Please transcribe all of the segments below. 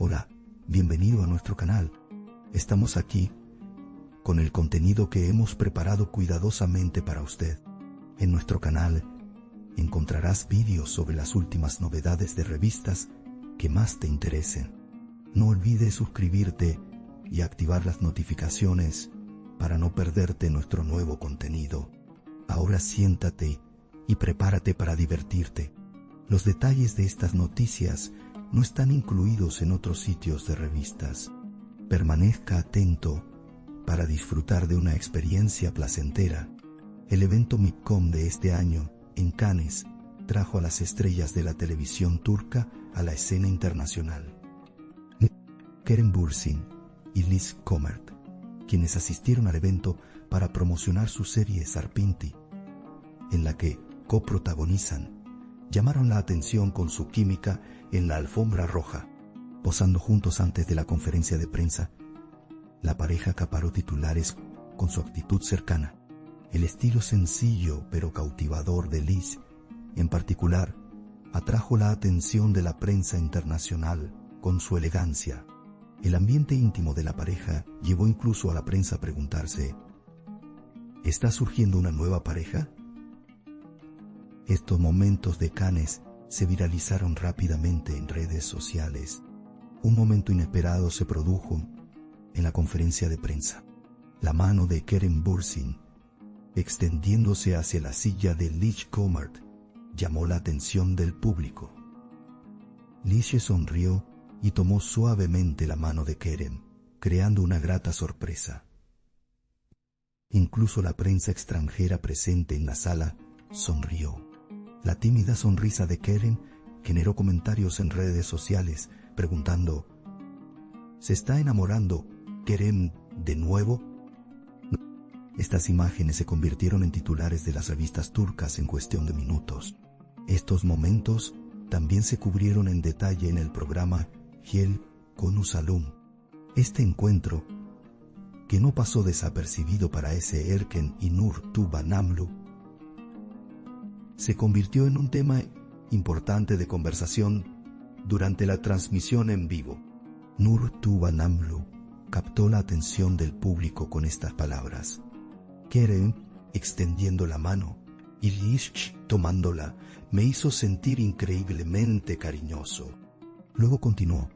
Hola, bienvenido a nuestro canal. Estamos aquí con el contenido que hemos preparado cuidadosamente para usted. En nuestro canal encontrarás vídeos sobre las últimas novedades de revistas que más te interesen. No olvides suscribirte y activar las notificaciones para no perderte nuestro nuevo contenido. Ahora siéntate y prepárate para divertirte. Los detalles de estas noticias no están incluidos en otros sitios de revistas. Permanezca atento para disfrutar de una experiencia placentera. El evento MIPCOM de este año, en Cannes, trajo a las estrellas de la televisión turca a la escena internacional. Kerem Bürsin y Liz Comert, quienes asistieron al evento para promocionar su serie Sarpinti, en la que coprotagonizan, llamaron la atención con su química en la alfombra roja. Posando juntos antes de la conferencia de prensa, la pareja acaparó titulares con su actitud cercana. El estilo sencillo pero cautivador de Liz, en particular, atrajo la atención de la prensa internacional con su elegancia. El ambiente íntimo de la pareja llevó incluso a la prensa a preguntarse: ¿está surgiendo una nueva pareja? Estos momentos de Cannes se viralizaron rápidamente en redes sociales. Un momento inesperado se produjo en la conferencia de prensa. La mano de Kerem Bürsin, extendiéndose hacia la silla de Liz Comert, llamó la atención del público. Liz sonrió y tomó suavemente la mano de Kerem, creando una grata sorpresa. Incluso la prensa extranjera presente en la sala sonrió. La tímida sonrisa de Kerem generó comentarios en redes sociales preguntando: ¿se está enamorando Kerem de nuevo? Estas imágenes se convirtieron en titulares de las revistas turcas en cuestión de minutos. Estos momentos también se cubrieron en detalle en el programa Gel Konuşalım. Este encuentro, que no pasó desapercibido para ese Erken y Nur Tubanamlu, se convirtió en un tema importante de conversación durante la transmisión en vivo. Nur Tubanamlu captó la atención del público con estas palabras: Kerem extendiendo la mano y Liz tomándola me hizo sentir increíblemente cariñoso. Luego continuó: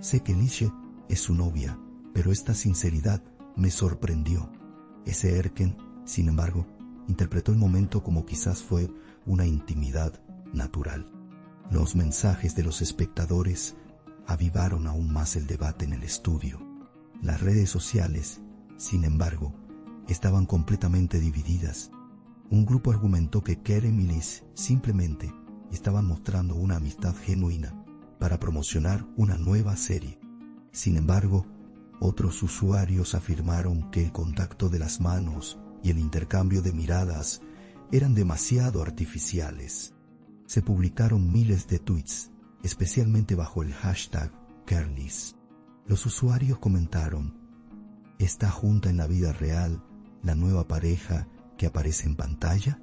sé que Liz es su novia, pero esta sinceridad me sorprendió. Ese Erken, sin embargo, interpretó el momento como quizás fue una intimidad natural. Los mensajes de los espectadores avivaron aún más el debate en el estudio. Las redes sociales, sin embargo, estaban completamente divididas. Un grupo argumentó que Kerem y Liz simplemente estaban mostrando una amistad genuina para promocionar una nueva serie. Sin embargo, otros usuarios afirmaron que el contacto de las manos y el intercambio de miradas eran demasiado artificiales. Se publicaron miles de tweets, especialmente bajo el hashtag Kerliz. Los usuarios comentaron: ¿está junta en la vida real la nueva pareja que aparece en pantalla?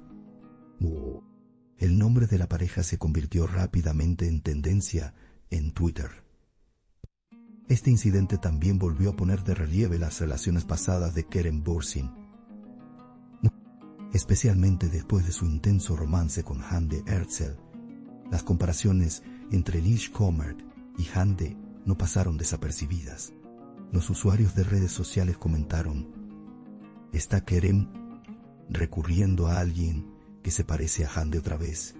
El nombre de la pareja se convirtió rápidamente en tendencia en Twitter. Este incidente también volvió a poner de relieve las relaciones pasadas de Kerem Bürsin, especialmente después de su intenso romance con Hande Erçel. Las comparaciones entre Liz Comert y Hande no pasaron desapercibidas. Los usuarios de redes sociales comentaron: ¿está Kerem recurriendo a alguien que se parece a Hande otra vez?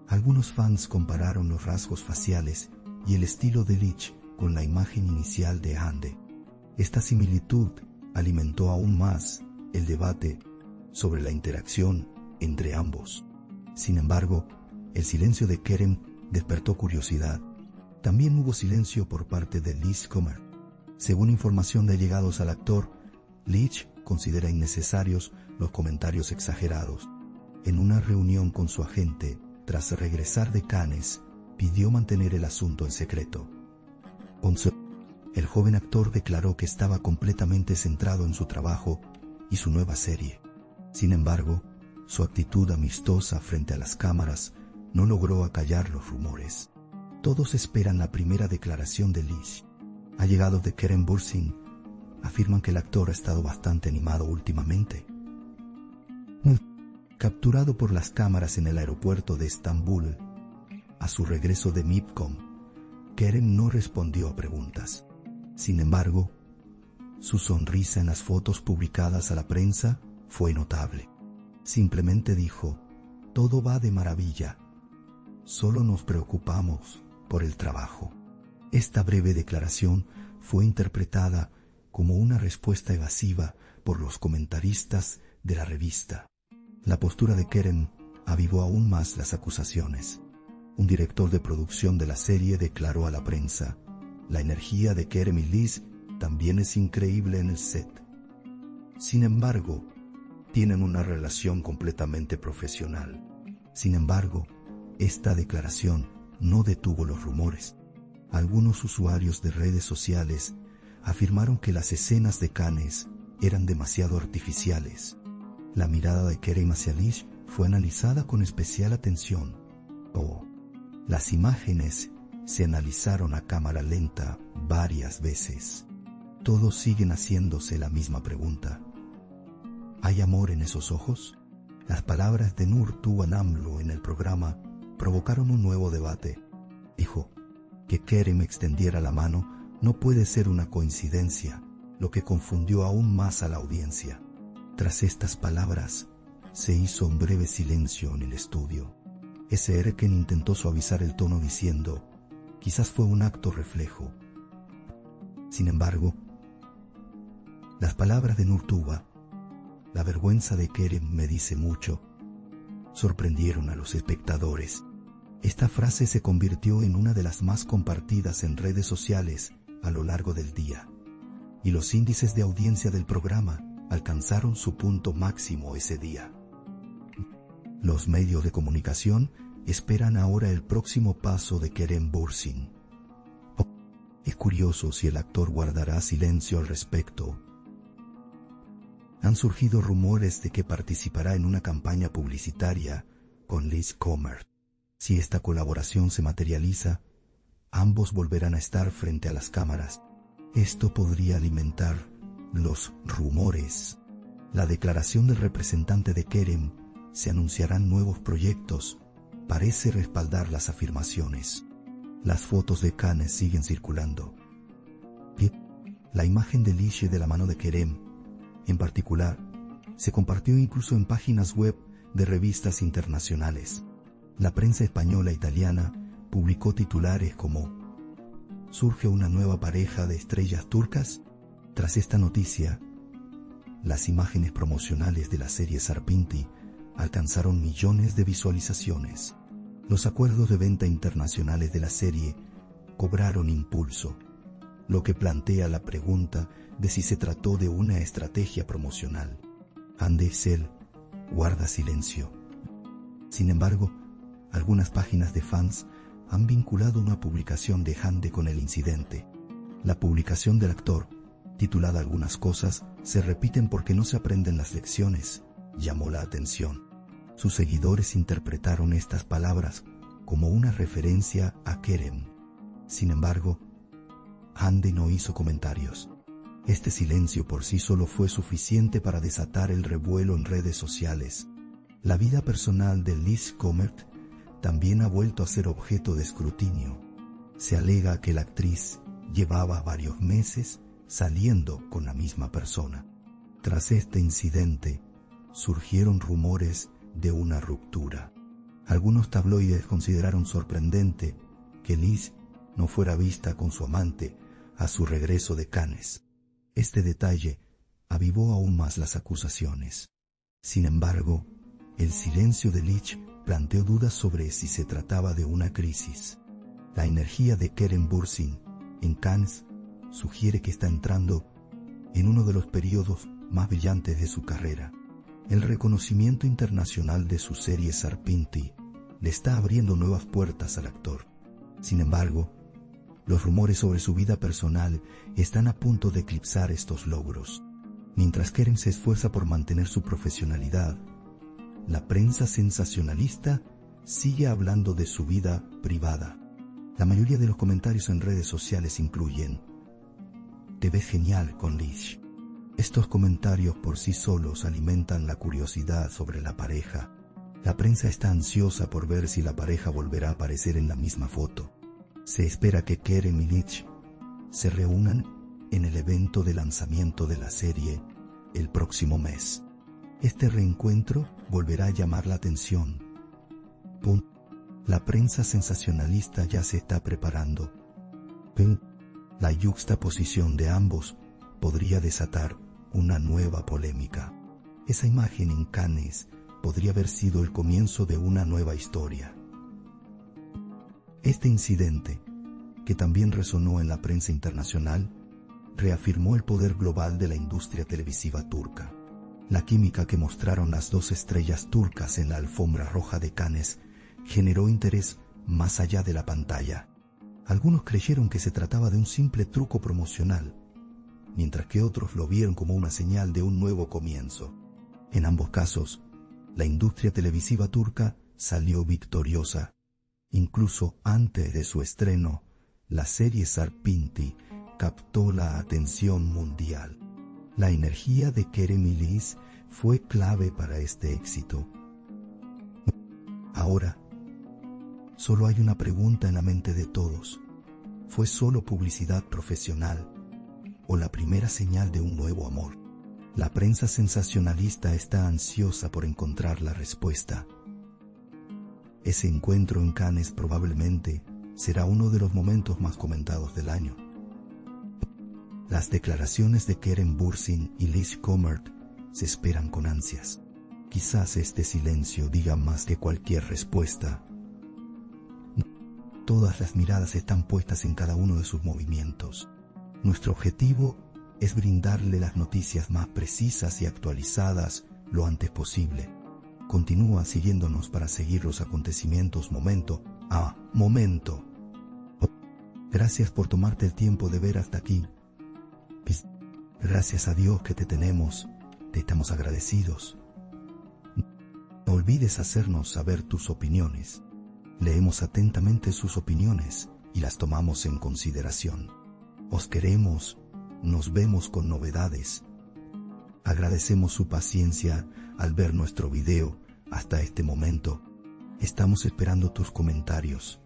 Algunos fans compararon los rasgos faciales y el estilo de Liz con la imagen inicial de Hande. Esta similitud alimentó aún más el debate sobre la interacción entre ambos. Sin embargo, el silencio de Kerem despertó curiosidad. También hubo silencio por parte de Liz Comert. Según información de allegados al actor, Liz considera innecesarios los comentarios exagerados. En una reunión con su agente, tras regresar de Cannes, pidió mantener el asunto en secreto. El joven actor declaró que estaba completamente centrado en su trabajo y su nueva serie. Sin embargo, su actitud amistosa frente a las cámaras no logró acallar los rumores. Todos esperan la primera declaración de Leach. Allegados de Kerem Bürsin afirman que el actor ha estado bastante animado últimamente. Capturado por las cámaras en el aeropuerto de Estambul, a su regreso de MIPCOM, Kerem no respondió a preguntas. Sin embargo, su sonrisa en las fotos publicadas a la prensa fue notable. Simplemente dijo: "Todo va de maravilla. Solo nos preocupamos por el trabajo". Esta breve declaración fue interpretada como una respuesta evasiva por los comentaristas de la revista. La postura de Kerem avivó aún más las acusaciones. Un director de producción de la serie declaró a la prensa: "La energía de Kerem y Liz también es increíble en el set. Sin embargo, tienen una relación completamente profesional". Sin embargo, esta declaración no detuvo los rumores. Algunos usuarios de redes sociales afirmaron que las escenas de Cannes eran demasiado artificiales. La mirada de Kerem hacia Liz fue analizada con especial atención. Las imágenes se analizaron a cámara lenta varias veces. Todos siguen haciéndose la misma pregunta: ¿hay amor en esos ojos? Las palabras de Nur Tuğba Namlu en el programa provocaron un nuevo debate. Dijo: que Kerem extendiera la mano no puede ser una coincidencia, lo que confundió aún más a la audiencia. Tras estas palabras, se hizo un breve silencio en el estudio. Erken intentó suavizar el tono diciendo: quizás fue un acto reflejo. Sin embargo, las palabras de Nur Tuğba, "la vergüenza de Kerem me dice mucho", sorprendieron a los espectadores. Esta frase se convirtió en una de las más compartidas en redes sociales a lo largo del día, y los índices de audiencia del programa alcanzaron su punto máximo ese día. Los medios de comunicación esperan ahora el próximo paso de Kerem Bürsin. Es curioso si el actor guardará silencio al respecto. Han surgido rumores de que participará en una campaña publicitaria con Liz Comert. Si esta colaboración se materializa, ambos volverán a estar frente a las cámaras. Esto podría alimentar los rumores. La declaración del representante de Kerem: se anunciarán nuevos proyectos, parece respaldar las afirmaciones. Las fotos de Cannes siguen circulando. La imagen de Lish de la mano de Kerem, en particular, se compartió incluso en páginas web de revistas internacionales. La prensa española e italiana publicó titulares como: ¿surge una nueva pareja de estrellas turcas? Tras esta noticia, las imágenes promocionales de la serie Sarpinti alcanzaron millones de visualizaciones. Los acuerdos de venta internacionales de la serie cobraron impulso, lo que plantea la pregunta de si se trató de una estrategia promocional. Hande Excel guarda silencio. Sin embargo, algunas páginas de fans han vinculado una publicación de Hande con el incidente. La publicación del actor, titulada "Algunas cosas se repiten porque no se aprenden las lecciones", llamó la atención. Sus seguidores interpretaron estas palabras como una referencia a Kerem. Sin embargo, Hande no hizo comentarios. Este silencio por sí solo fue suficiente para desatar el revuelo en redes sociales. La vida personal de Liz Comert también ha vuelto a ser objeto de escrutinio. Se alega que la actriz llevaba varios meses saliendo con la misma persona. Tras este incidente, surgieron rumores de una ruptura. Algunos tabloides consideraron sorprendente que Liz no fuera vista con su amante a su regreso de Cannes. Este detalle avivó aún más las acusaciones. Sin embargo, el silencio de Liz planteó dudas sobre si se trataba de una crisis. La energía de Kerem Bürsin en Cannes sugiere que está entrando en uno de los periodos más brillantes de su carrera. El reconocimiento internacional de su serie Sarpinti le está abriendo nuevas puertas al actor. Sin embargo, los rumores sobre su vida personal están a punto de eclipsar estos logros. Mientras Kerem se esfuerza por mantener su profesionalidad, la prensa sensacionalista sigue hablando de su vida privada. La mayoría de los comentarios en redes sociales incluyen: "Te ves genial con Lish". Estos comentarios por sí solos alimentan la curiosidad sobre la pareja. La prensa está ansiosa por ver si la pareja volverá a aparecer en la misma foto. Se espera que Keren y Lish se reúnan en el evento de lanzamiento de la serie el próximo mes. Este reencuentro volverá a llamar la atención. La prensa sensacionalista ya se está preparando. La yuxtaposición de ambos podría desatar una nueva polémica. Esa imagen en Cannes podría haber sido el comienzo de una nueva historia. Este incidente, que también resonó en la prensa internacional, reafirmó el poder global de la industria televisiva turca. La química que mostraron las dos estrellas turcas en la alfombra roja de Cannes generó interés más allá de la pantalla. Algunos creyeron que se trataba de un simple truco promocional, mientras que otros lo vieron como una señal de un nuevo comienzo. En ambos casos, la industria televisiva turca salió victoriosa. Incluso antes de su estreno, la serie Sarpinti captó la atención mundial. La energía de Kerem İliç fue clave para este éxito. Ahora, solo hay una pregunta en la mente de todos. ¿Fue solo publicidad profesional o la primera señal de un nuevo amor? La prensa sensacionalista está ansiosa por encontrar la respuesta. Ese encuentro en Cannes probablemente será uno de los momentos más comentados del año. Las declaraciones de Kerem Bürsin y Lish Komert se esperan con ansias. Quizás este silencio diga más que cualquier respuesta. Todas las miradas están puestas en cada uno de sus movimientos. Nuestro objetivo es brindarle las noticias más precisas y actualizadas lo antes posible. Continúa siguiéndonos para seguir los acontecimientos momento a momento. Gracias por tomarte el tiempo de ver hasta aquí. Gracias a Dios que te tenemos, te estamos agradecidos. No olvides hacernos saber tus opiniones. Leemos atentamente sus opiniones y las tomamos en consideración. Os queremos, nos vemos con novedades. Agradecemos su paciencia al ver nuestro video hasta este momento. Estamos esperando tus comentarios.